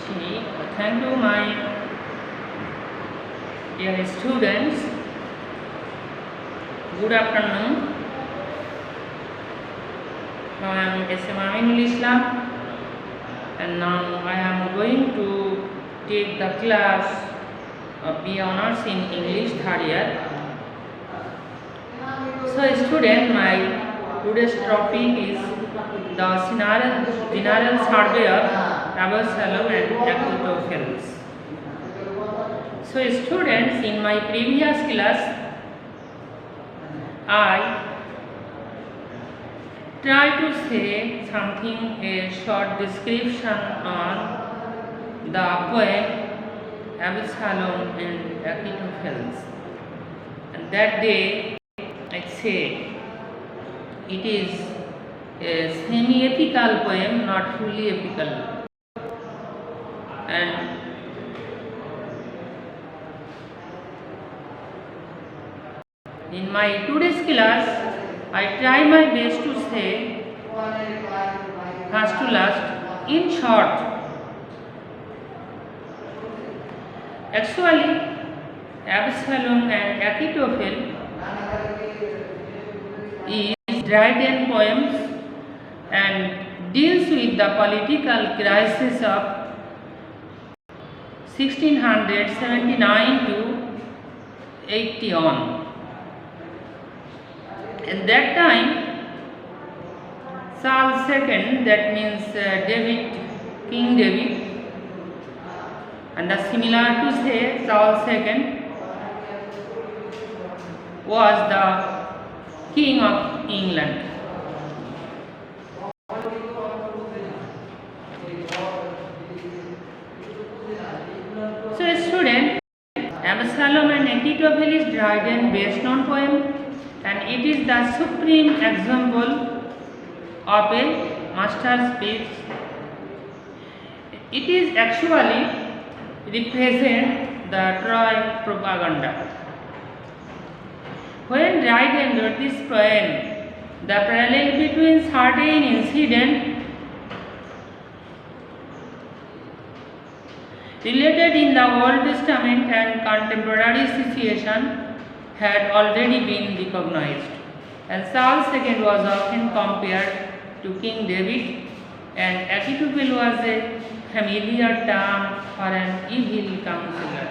See, thank you, my dear students. Good afternoon. Now I am S.M. Aminul Islam, and now I am going to take the class of B Honors in English third year. So, student, my today's topic is the general survey of Absalom and Achitophel. So, students, in my previous class, I try to say something, a short description on the poem Absalom and Achitophel. And that day I say it is a semi-epical poem, not fully epical. And in my today's class, I try my best to say first to last in short. Actually, Absalom and Achitophel is Dryden poems and deals with the political crisis of 1679 to 80 on. At that time, Charles II, that means King David, and similar to say Charles II was the King of England. So, student, Absalom and Achitophel is Dryden's best known poem, and it is the supreme example of a masterpiece. It is actually represent the Troy propaganda. When Dryden wrote this poem, the parallel between certain incidents related in the Old Testament and contemporary situation had already been recognized, and Charles II was often compared to King David, and Achitophel was a familiar term for an evil counselor.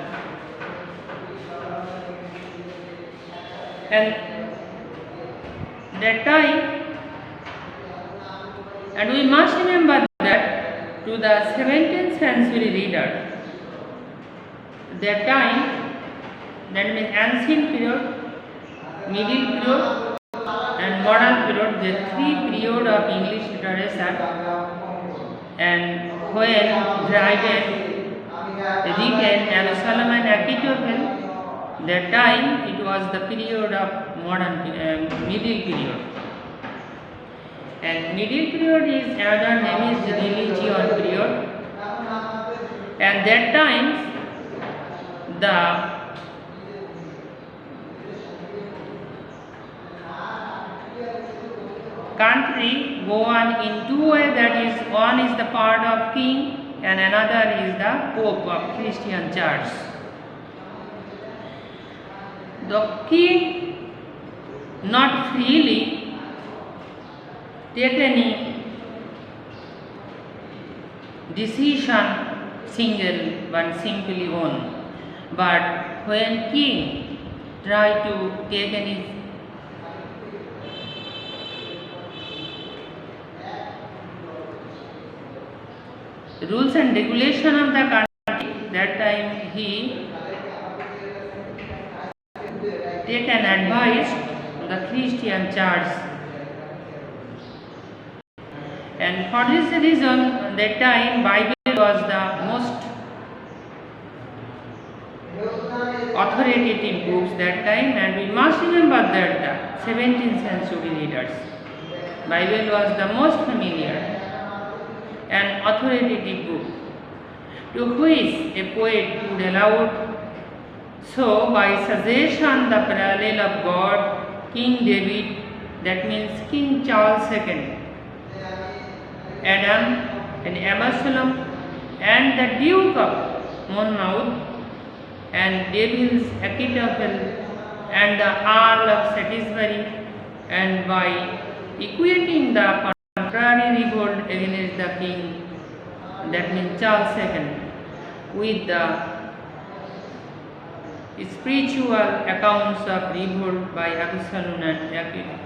And that time, and we must remember that to the 17th century reader, that time, that means ancient period, middle period and modern period, the three periods of English literature. And when Dryden written Absalom and Achitophel, that time it was the period of middle period. And middle period is another name is religion period. And that time the country go on in two ways, that is, one is the part of king and another is the pope of Christian church. The king not freely take any decision single but simply one, but when king try to take any rules and regulation of the country, that time he take an advice to the Christian church. And for this reason, that time Bible was the most authoritative books that time, and we must remember that the 17th century readers, Bible was the most familiar and authoritative book to which a poet would allow. So, by suggestion, the parallel of God, King David, that means King Charles II, Adam and Absalom and the Duke of Monmouth and Devils Achitophel and the Earl of Salisbury, and by equating the contrary revolt against the king, that means Charles II, with the spiritual accounts of revolt by Absalom and Achitophel,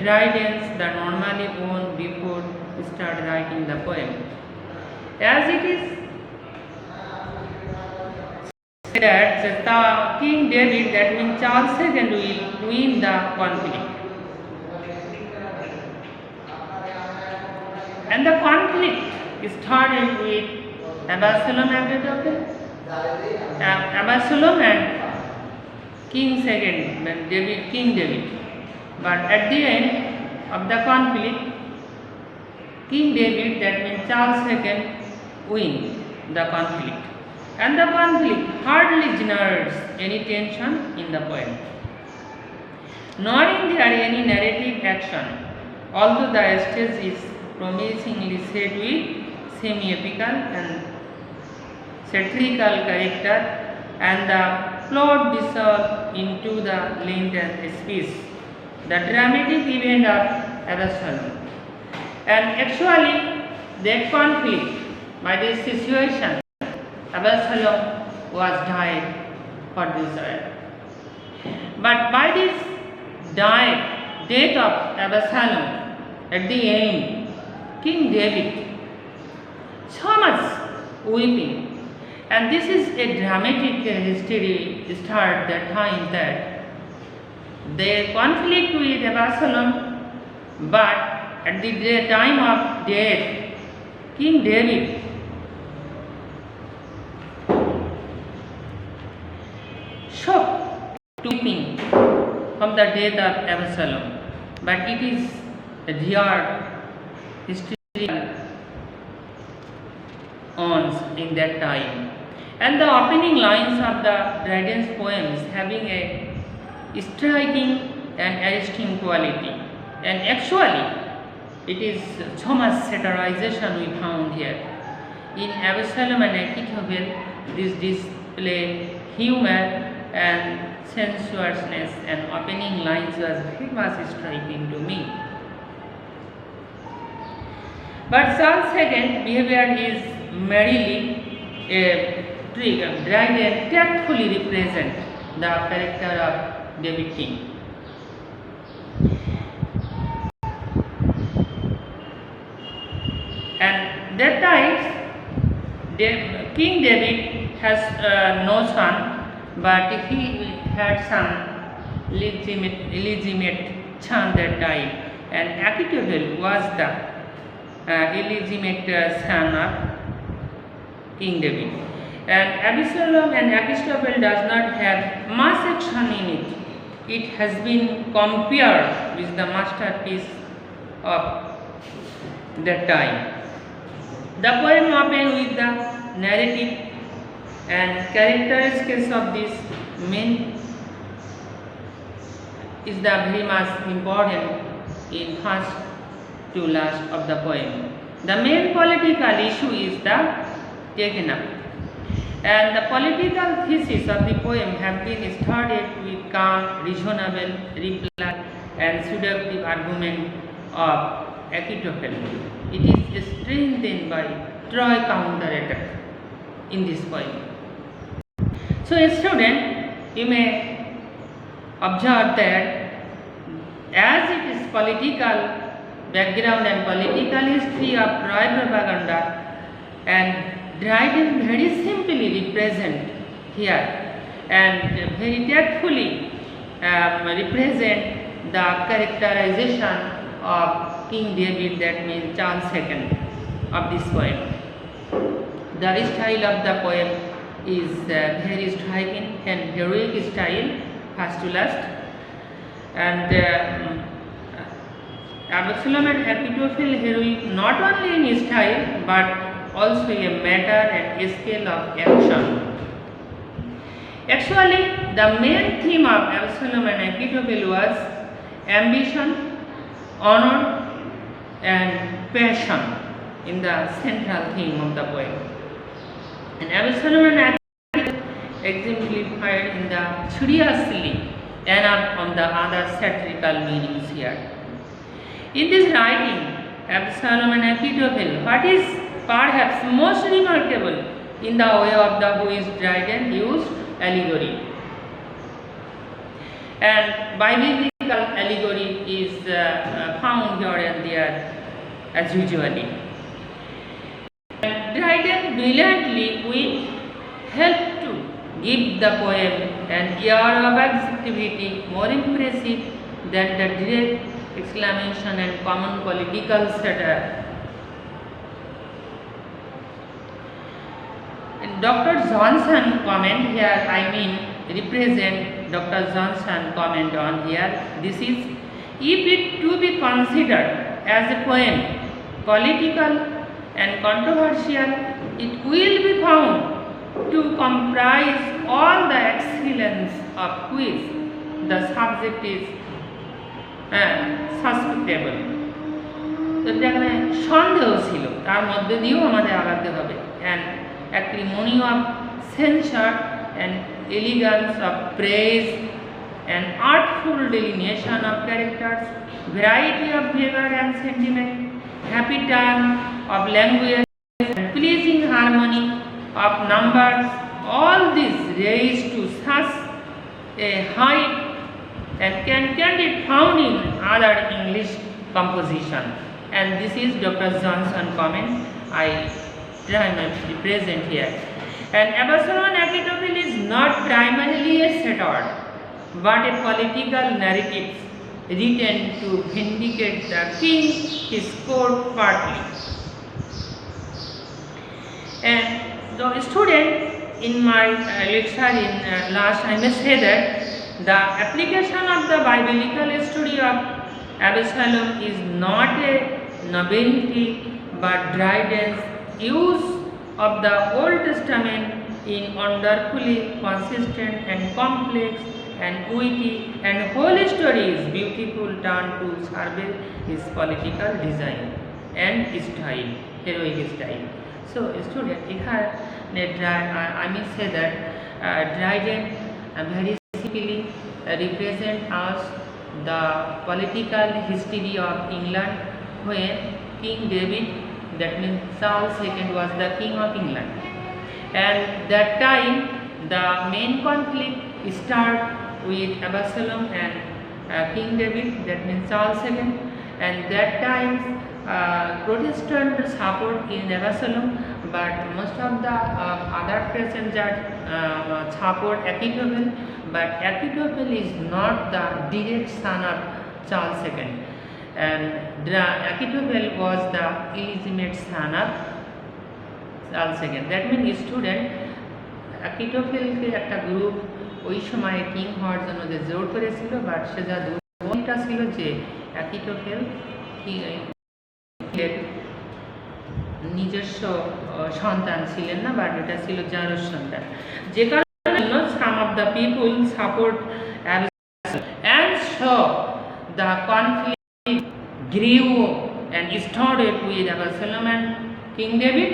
Dryden's the normally owned before start writing the poem. As it is said that King David, that means Charles II, will win the conflict. And the conflict started with Absalom and King David. But at the end of the conflict, King David, that means Charles II, win the conflict. And the conflict hardly generates any tension in the poem, nor in there any narrative action, although the stage is promisingly set with semi-epical and satirical character, and the plot dissolves into the length and speech, the dramatic event of Absalom. And actually, that conflict, by this situation, Absalom was died for Israel. But by this death of Absalom, at the end, King David, so much weeping, and this is a dramatic history start that time that they conflict with Absalom, but at the time of death, King David shocked, weeping from the death of Absalom, but it is a real historical ons in that time. And the opening lines of the Dryden's poems having a striking and arresting quality, and actually it is so much satirization we found here. In Absalom and Achitophel, this display humor and sensuousness, and opening lines was very much striking to me. But Charles II behavior is merely a trick. Dryden tactfully represent the character of David King. And that time, King David has no son, but he had some illegitimate son that died, and Achitophel was the illegitimate son of King David. And Absalom and Achitophel does not have much action in it. It has been compared with the masterpiece of that time. The poem opens with the narrative and characteristics of this main is the very much important in first to last of the poem. The main political issue is the taken up, and the political thesis of the poem have been started with calm, reasonable reply and seductive argument of Achitophel. It is strengthened by Troy counter-attack in this poem. So, student, you may observe that as it is political background and political history of Troy propaganda, and Dryden very simply represent here and very tactfully represent the characterization of King David, that means Charles II, of this poem. The style of the poem is very striking and heroic style, first to last, and Absalom and Achitophel heroic not only in style but also a matter and scale of action. Actually, the main theme of Absalom and Achitophel was ambition, honor, and passion in the central theme of the poem. And Absalom and Achitophel exemplified in the curiously enough on the other satirical meanings here. In this writing, Absalom and Achitophel, what is perhaps most remarkable in the way of the who is Dryden used allegory. And biblical allegory is found here and there as usually. And Dryden brilliantly helped to give the poem an air of activity more impressive than the direct exclamation and common political satire. And Dr. Johnson comment here, represent Dr. Johnson comment on here. This is, if it to be considered as a poem, political and controversial, it will be found to comprise all the excellence of which the subject is suspectable. তো এখানে সন্দেহ ছিল, তার মধ্যে দিয়েও আমাদের আগাতে হবে। And acrimony of censure and elegance of praise and artful delineation of characters, variety of flavor and sentiment, happy turn of language and pleasing harmony of numbers, all this raised to such a height and can be found in other English composition. And this is Dr. Johnson comment I present here. And Absalom and Achitophel is not primarily a satire, but a political narrative written to vindicate the king, his court partly. And the student in my lecture in last, I may say that the application of the biblical story of Absalom is not a novelty, but Dryden's use of the Old Testament in wonderfully consistent and complex and witty and whole story is beautiful turn to serve his political design and style, heroic style. So student, I may say that Dryden very simply represent us the political history of England when King David, that means Charles II, was the king of England, and that time the main conflict start with Absalom and King David, that means Charles II, and that time Protestant support in Absalom, but most of the other passengers support Achitophel, but Achitophel is not the direct son of Charles II. And Achitophel was the illegitimate son of Charles II. That means student, Achitophel के একটা group ওই সময় king হওয়ার জন্য যে জোর করেছিল, but সে যা দুর্বলতা ছিল যে Achitophel নিজস্ব সন্তান ছিলেন না, বাট এটা ছিল জারজ সন্তান, যে কারণে some of the people support Absalom, and so the conflict grew and started with Absalom and King David,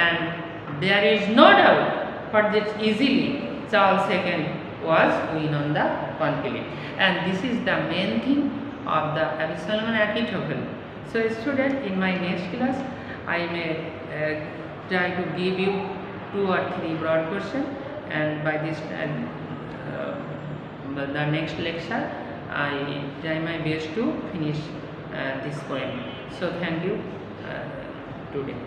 and there is no doubt for that easily Charles II was win on the conflict, and this is the main thing of the Absalom and Achitophel. So student, in my next class I may try to give you 2 or 3 broad questions, and by this the next lecture I try my best to finish this poem. So thank you today.